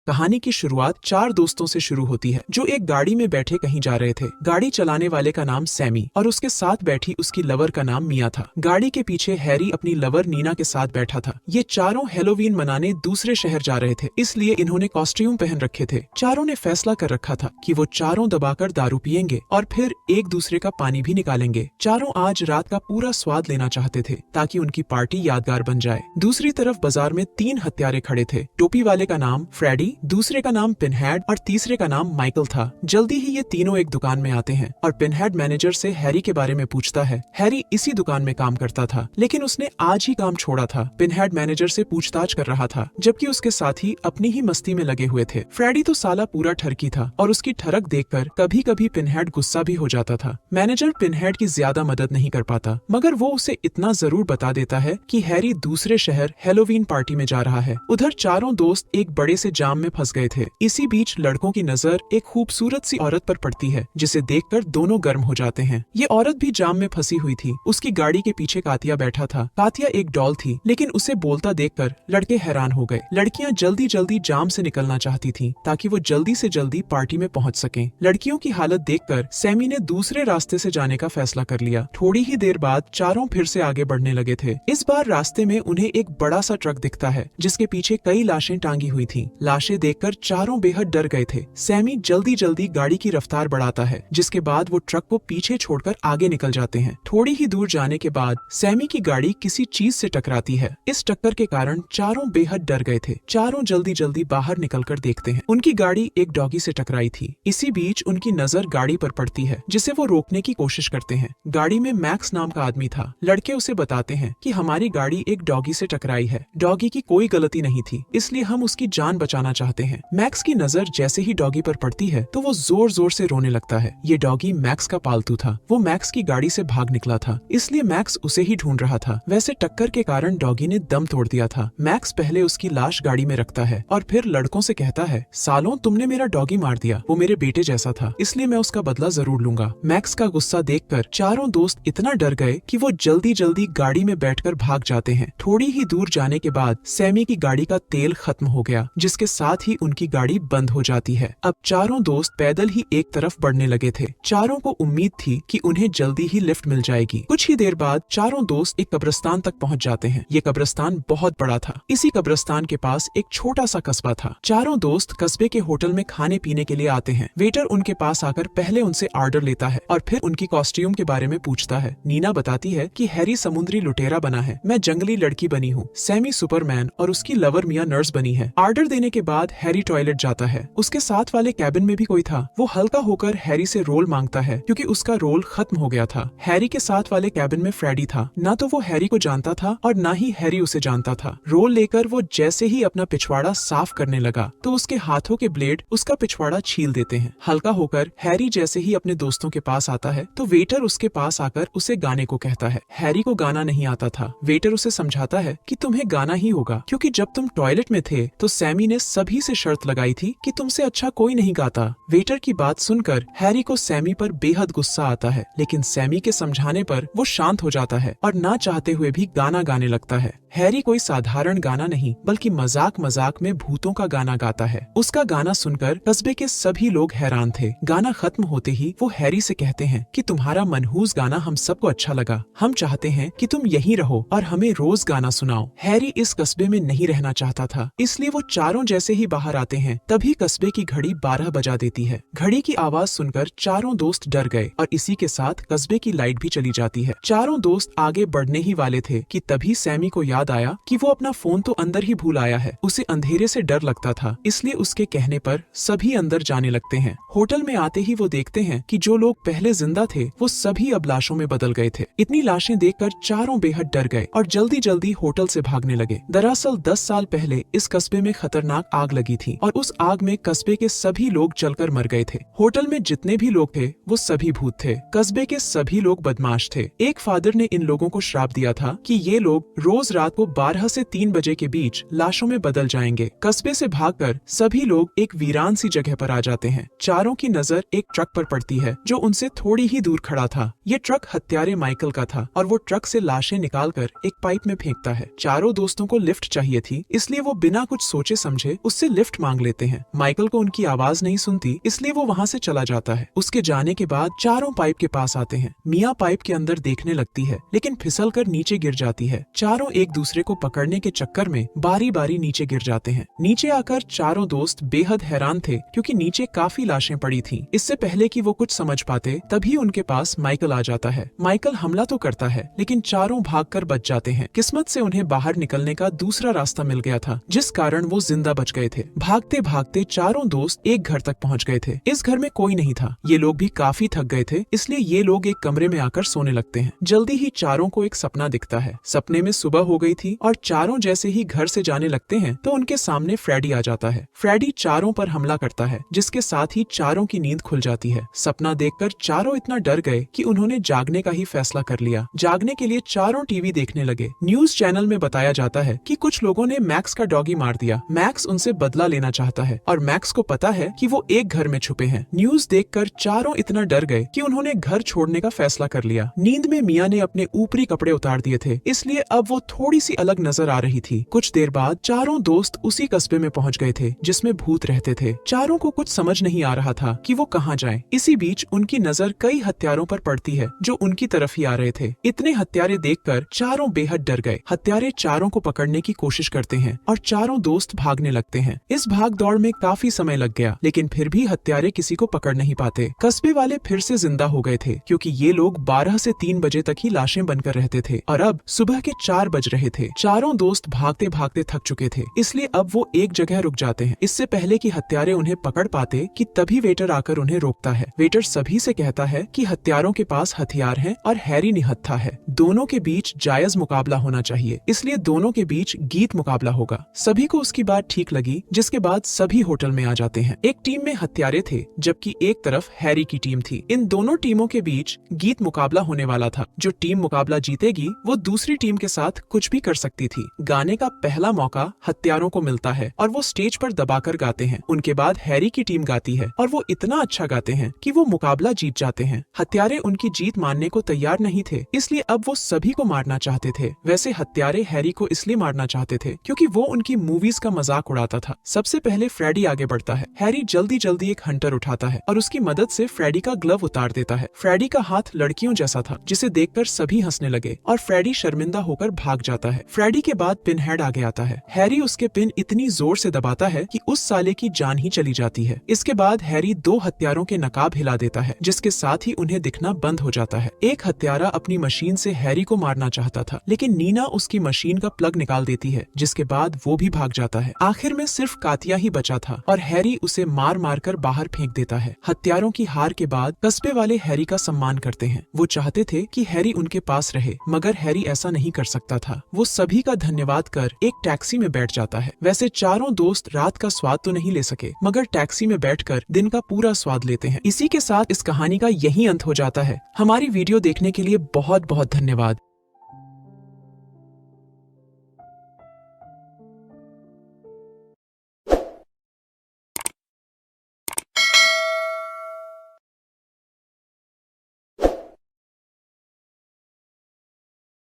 कहानी की शुरुआत चार दोस्तों से शुरू होती है जो एक गाड़ी में बैठे कहीं जा रहे थे। गाड़ी चलाने वाले का नाम सैमी और उसके साथ बैठी उसकी लवर का नाम मिया था। गाड़ी के पीछे हैरी अपनी लवर नीना के साथ बैठा था। ये चारों हैलोवीन मनाने दूसरे शहर जा रहे थे, इसलिए इन्होंने कॉस्ट्यूम पहन रखे थे। चारों ने फैसला कर रखा था कि वो चारों दबाकर दारू पियेंगे और फिर एक दूसरे का पानी भी निकालेंगे। चारों आज रात का पूरा स्वाद लेना चाहते थे ताकि उनकी पार्टी यादगार बन जाए। दूसरी तरफ बाजार में तीन हत्यारे खड़े थे। टोपी वाले का नाम फ्रेडी, दूसरे का नाम पिनहेड और तीसरे का नाम माइकल था। जल्दी ही ये तीनों एक दुकान में आते हैं और पिनहेड मैनेजर से हैरी के बारे में पूछता है। हैरी इसी दुकान में काम करता था, लेकिन उसने आज ही काम छोड़ा था। पिनहेड मैनेजर से पूछताछ कर रहा था, जबकि उसके साथी अपनी ही मस्ती में लगे हुए थे। फ्रेडी तो साला पूरा ठरकी था और उसकी ठरक देखकर कभी कभी पिनहेड गुस्सा भी हो जाता था। मैनेजर पिनहेड की ज्यादा मदद नहीं कर पाता, मगर वो उसे इतना जरूर बता देता है कि हैरी दूसरे शहर हैलोवीन पार्टी में जा रहा है। उधर चारों दोस्त एक बड़े से जाम में फंस गए थे। इसी बीच लड़कों की नजर एक खूबसूरत सी औरत पर पड़ती है, जिसे देखकर दोनों गर्म हो जाते हैं। ये औरत भी जाम में फंसी हुई थी। उसकी गाड़ी के पीछे कातिया बैठा था। कातिया एक डॉल थी, लेकिन उसे बोलता देखकर लड़के हैरान हो गए। लड़कियां जल्दी जल्दी जाम से निकलना चाहती थी ताकि वो जल्दी से जल्दी पार्टी में पहुंच सकें। लड़कियों की हालत देखकर सैमी ने दूसरे रास्ते से जाने का फैसला कर लिया। थोड़ी ही देर बाद चारों फिर से आगे बढ़ने लगे थे। इस बार रास्ते में उन्हें एक बड़ा सा ट्रक दिखता है, जिसके पीछे कई लाशें टांगी हुई थी। लाशें देखकर चारों बेहद डर गए थे। सैमी जल्दी जल्दी गाड़ी की रफ्तार बढ़ाता है, जिसके बाद वो ट्रक को पीछे छोड़कर आगे निकल जाते हैं। थोड़ी ही दूर जाने के बाद सैमी की गाड़ी किसी चीज से टकराती है। इस टक्कर के कारण चारों बेहद डर गए थे। चारों जल्दी जल्दी बाहर निकलकर देखते हैं। उनकी गाड़ी एक डॉगी से टकराई थी। इसी बीच उनकी नजर गाड़ी पर पड़ती है, जिसे वो रोकने की कोशिश करते हैं। गाड़ी में मैक्स नाम का आदमी था। लड़के उसे बताते हैं कि हमारी गाड़ी एक डॉगी से टकराई है। डॉगी की कोई गलती नहीं थी, इसलिए हम उसकी जान बचाना चाहते हैं। मैक्स की नजर जैसे ही डॉगी पर पड़ती है तो वो जोर जोर से रोने लगता है। ये डॉगी मैक्स का पालतू था। वो मैक्स की गाड़ी से भाग निकला था, इसलिए मैक्स उसे ही ढूंढ रहा था। वैसे टक्कर के कारण डॉगी ने दम तोड़ दिया था। मैक्स पहले उसकी लाश गाड़ी में रखता है और फिर लड़कों से कहता है, सालों तुमने मेरा डॉगी मार दिया। वो मेरे बेटे जैसा था, इसलिए मैं उसका बदला जरूर लूंगा। मैक्स का गुस्सा देखकर चारों दोस्त इतना डर गए कि वो जल्दी जल्दी गाड़ी में बैठकर भाग जाते हैं। थोड़ी ही दूर जाने के बाद सैमी की गाड़ी का तेल खत्म हो गया, जिसके साथ ही उनकी गाड़ी बंद हो जाती है। अब चारों दोस्त पैदल ही एक तरफ बढ़ने लगे थे। चारों को उम्मीद थी कि उन्हें जल्दी ही लिफ्ट मिल जाएगी। कुछ ही देर बाद चारों दोस्त एक कब्रिस्तान तक पहुंच जाते हैं। ये कब्रिस्तान बहुत बड़ा था। इसी कब्रिस्तान के पास एक छोटा सा कस्बा था। चारों दोस्त कस्बे के होटल में खाने पीने के लिए आते हैं। वेटर उनके पास आकर पहले उनसे ऑर्डर लेता है और फिर उनकी कॉस्ट्यूम के बारे में पूछता है। नीना बताती है कि हैरी समुद्री लुटेरा बना है, मैं जंगली लड़की बनी हूँ। सैमी सुपरमैन और उसकी लवर मिया नर्स बनी है। ऑर्डर देने के बाद हैरी टॉयलेट जाता है। उसके साथ वाले कैबिन में भी कोई था। वो हल्का होकर हैरी से रोल मांगता है, क्योंकि उसका रोल खत्म हो गया था। हैरी के साथ वाले कैबिन में फ्रेडी था। ना तो वो हैरी को जानता था और ना ही हैरी उसे जानता था। रोल लेकर वो जैसे ही अपना पिछवाड़ा साफ करने लगा तो उसके हाथों के ब्लेड उसका पिछवाड़ा छील देते हैं। हल्का होकर हैरी जैसे ही अपने दोस्तों के पास आता है तो वेटर उसके पास आकर उसे गाने को कहता है। हैरी को गाना नहीं आता था। वेटर उसे समझाता है कि तुम्हें गाना ही होगा, क्योंकि जब तुम टॉयलेट में थे तो सैमी ने सभी से शर्त लगाई थी कि तुमसे अच्छा कोई नहीं गाता। वेटर की बात सुनकर हैरी को सैमी पर बेहद गुस्सा आता है, लेकिन सैमी के समझाने पर वो शांत हो जाता है और ना चाहते हुए भी गाना गाने लगता है। हैरी कोई साधारण गाना नहीं, बल्कि मजाक मजाक में भूतों का गाना गाता है। उसका गाना सुनकर कस्बे के सभी लोग हैरान थे। गाना खत्म होते ही वो हैरी से कहते हैं कि तुम्हारा मनहूस गाना हम सबको अच्छा लगा। हम चाहते हैं कि तुम यहीं रहो और हमें रोज गाना सुनाओ। हैरी इस कस्बे में नहीं रहना चाहता था, इसलिए वो चारों जैसे ही बाहर आते हैं तभी कस्बे की घड़ी 12 बजा देती है। घड़ी की आवाज सुनकर चारों दोस्त डर गए और इसी के साथ कस्बे की लाइट भी चली जाती है। चारों दोस्त आगे बढ़ने ही वाले थे कि तभी सैमी को याद आया कि वो अपना फोन तो अंदर ही भूल आया है। उसे अंधेरे से डर लगता था, इसलिए उसके कहने पर सभी अंदर जाने लगते हैं। होटल में आते ही वो देखते हैं कि जो लोग पहले जिंदा थे वो सभी अब लाशों में बदल गए थे। इतनी लाशें देखकर चारों बेहद डर गए और जल्दी जल्दी होटल से भागने लगे। दरअसल 10 साल पहले इस कस्बे में खतरनाक आग लगी थी और उस आग में कस्बे के सभी लोग जलकर मर गए थे। होटल में जितने भी लोग थे वो सभी भूत थे। कस्बे के सभी लोग बदमाश थे। एक फादर ने इन लोगों को श्राप दिया था कि ये लोग रोज रात को 12 से 3 बजे के बीच लाशों में बदल जाएंगे। कस्बे से भागकर सभी लोग एक वीरान सी जगह पर आ जाते हैं। चारों की नजर एक ट्रक पर पड़ती है जो उनसे थोड़ी ही दूर खड़ा था। ये ट्रक हत्यारे माइकल का था और वो ट्रक से लाशें निकालकर एक पाइप में फेंकता है। चारों दोस्तों को लिफ्ट चाहिए थी, इसलिए वो बिना कुछ सोचे समझे उस उससे लिफ्ट मांग लेते हैं। माइकल को उनकी आवाज नहीं सुनती, इसलिए वो वहाँ से चला जाता है। उसके जाने के बाद चारों पाइप के पास आते हैं। मिया पाइप के अंदर देखने लगती है, लेकिन फिसल कर नीचे गिर जाती है। चारों एक दूसरे को पकड़ने के चक्कर में बारी बारी नीचे गिर जाते हैं। नीचे आकर चारों दोस्त बेहद हैरान थे, क्योंकि नीचे काफी लाशें पड़ी थीं। इससे पहले कि वो कुछ समझ पाते, तभी उनके पास माइकल आ जाता है। माइकल हमला तो करता है, लेकिन चारों भागकर बच जाते हैं। किस्मत से उन्हें बाहर निकलने का दूसरा रास्ता मिल गया था, जिस कारण वो जिंदा बच गए थे। भागते भागते चारों दोस्त एक घर तक पहुंच गए थे। इस घर में कोई नहीं था। ये लोग भी काफी थक गए थे, इसलिए ये लोग एक कमरे में आकर सोने लगते हैं। जल्दी ही चारों को एक सपना दिखता है। सपने में सुबह हो गई थी और चारों जैसे ही घर से जाने लगते हैं तो उनके सामने फ्रेडी आ जाता है। फ्रेडी चारों पर हमला करता है, जिसके साथ ही चारों की नींद खुल जाती है। सपना देखकर चारों इतना डर गए कि उन्होंने जागने का ही फैसला कर लिया। जागने के लिए चारों टीवी देखने लगे। न्यूज चैनल में बताया जाता है कि कुछ लोगों ने मैक्स का डॉगी मार दिया। मैक्स उनसे बदला लेना चाहता है और मैक्स को पता है कि वो एक घर में छुपे हैं। न्यूज देखकर चारों इतना डर गए कि उन्होंने घर छोड़ने का फैसला कर लिया। नींद में मिया ने अपने ऊपरी कपड़े उतार दिए थे, इसलिए अब वो थोड़ी सी अलग नजर आ रही थी। कुछ देर बाद चारों दोस्त उसी कस्बे में पहुंच गए थे जिसमें भूत रहते थे। चारों को कुछ समझ नहीं आ रहा था कि वो कहाँ जाएं। इसी बीच उनकी नजर कई हत्यारों पर पड़ती है जो उनकी तरफ ही आ रहे थे। इतने हत्यारे देखकर चारों बेहद डर गए। हत्यारे चारों को पकड़ने की कोशिश करते हैं और चारों दोस्त भागने लगते हैं। इस भाग दौड़ में काफी समय लग गया, लेकिन फिर भी हत्यारे किसी को पकड़ नहीं पाते। कस्बे वाले फिर से जिंदा हो गए थे, क्योंकि ये लोग 12 से 3 बजे तक ही लाशें बनकर रहते थे और अब सुबह के 4 बज रहे थे। चारों दोस्त भागते भागते थक चुके थे, इसलिए अब वो एक जगह रुक जाते हैं। इससे पहले कि हत्यारे उन्हें पकड़ पाते कि तभी वेटर आकर उन्हें रोकता है। वेटर सभी से कहता है कि हत्यारों के पास हथियार हैं और हैरी निहत्था है। दोनों के बीच जायज मुकाबला होना चाहिए, इसलिए दोनों के बीच गीत मुकाबला होगा। सभी को उसकी बात ठीक लगी, जिसके बाद सभी होटल में आ जाते हैं। एक टीम में हत्यारे थे, जबकि एक तरफ हैरी की टीम थी। इन दोनों टीमों के बीच गीत मुकाबला होने वाला था। जो टीम मुकाबला जीतेगी वो दूसरी टीम के साथ कुछ भी कर सकती थी। गाने का पहला मौका हत्यारों को मिलता है और वो स्टेज पर दबाकर गाते हैं। उनके बाद हैरी की टीम गाती है और वो इतना अच्छा गाते हैं कि वो मुकाबला जीत जाते हैं। हत्यारे उनकी जीत मानने को तैयार नहीं थे, इसलिए अब वो सभी को मारना चाहते थे। वैसे हत्यारे हैरी को इसलिए मारना चाहते थे क्योंकि वो उनकी मूवीज का मजाक उड़ाता था। सबसे पहले फ्रेडी आगे बढ़ता है। हैरी जल्दी जल्दी एक हंटर उठाता है और उसकी मदद से फ्रेडी का ग्लव उतार देता है। फ्रेडी का हाथ लड़कियों जैसा था, जिसे देखकर सभी हंसने लगे और फ्रेडी शर्मिंदा होकर भाग जाता है। फ्रेडी के बाद पिनहेड आगे आता है। हैरी उसके पिन इतनी जोर से दबाता है कि उस साले की जान ही चली जाती है। इसके बाद हैरी 2 हत्यारों के नकाब हिला देता है, जिसके साथ ही उन्हें दिखना बंद हो जाता है। एक हत्यारा अपनी मशीन से हैरी को मारना चाहता था, लेकिन नीना उसकी मशीन का प्लग निकाल देती है, जिसके बाद वो भी भाग जाता है। आखिर में सिर्फ कातिया ही बचा था और हैरी उसे मार मार कर बाहर फेंक देता है। हत्यारों की हार के बाद कस्बे वाले हैरी का सम्मान करते हैं। वो चाहते थे कि हैरी उनके पास रहे, मगर हैरी ऐसा नहीं कर सकता था। वो सभी का धन्यवाद कर एक टैक्सी में बैठ जाता है। वैसे चारों दोस्त रात का स्वाद तो नहीं ले सके, मगर टैक्सी में बैठकर दिन का पूरा स्वाद लेते हैं। इसी के साथ इस कहानी का यही अंत हो जाता है। हमारी वीडियो देखने के लिए बहुत बहुत धन्यवाद।